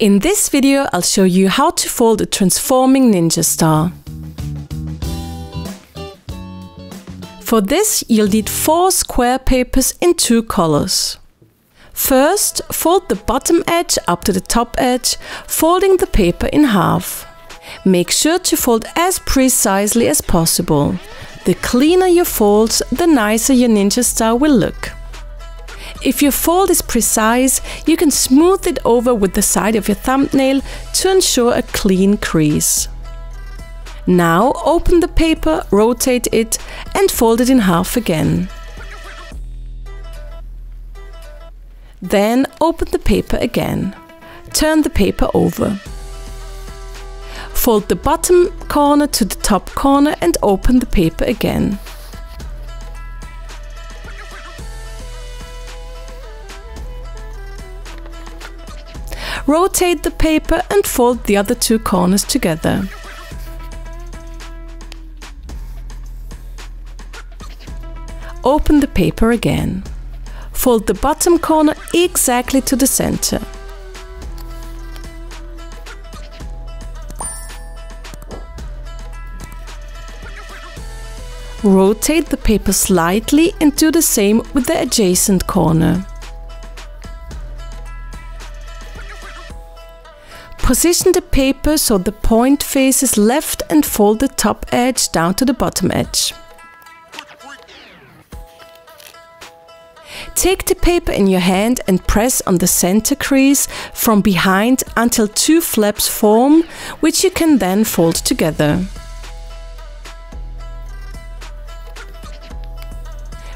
In this video, I'll show you how to fold a transforming ninja star. For this, you'll need 4 square papers in 2 colors. First, fold the bottom edge up to the top edge, folding the paper in half. Make sure to fold as precisely as possible. The cleaner your folds, the nicer your ninja star will look. If your fold is precise, you can smooth it over with the side of your thumbnail to ensure a clean crease. Now open the paper, rotate it and fold it in half again. Then open the paper again. Turn the paper over. Fold the bottom corner to the top corner and open the paper again. Rotate the paper and fold the other 2 corners together. Open the paper again. Fold the bottom corner exactly to the center. Rotate the paper slightly and do the same with the adjacent corner. Position the paper so the point faces left and fold the top edge down to the bottom edge. Take the paper in your hand and press on the center crease from behind until 2 flaps form, which you can then fold together.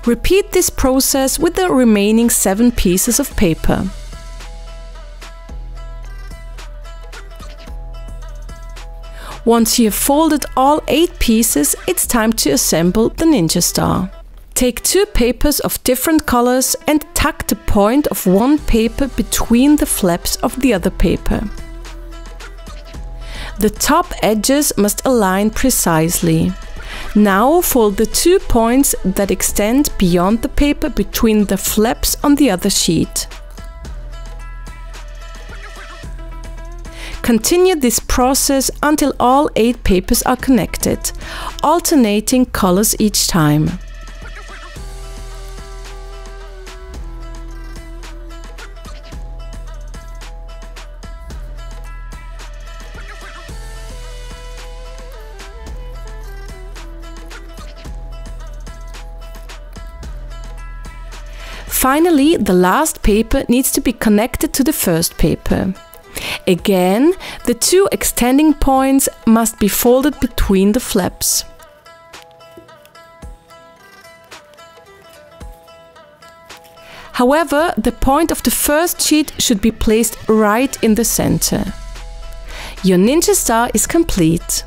Repeat this process with the remaining 7 pieces of paper. Once you have folded all 8 pieces, it's time to assemble the ninja star. Take 2 papers of different colors and tuck the point of one paper between the flaps of the other paper. The top edges must align precisely. Now fold the 2 points that extend beyond the paper between the flaps on the other sheet. Continue this process until all 8 papers are connected, alternating colors each time. Finally, the last paper needs to be connected to the first paper. Again, the 2 extending points must be folded between the flaps. However, the point of the first sheet should be placed right in the center. Your ninja star is complete.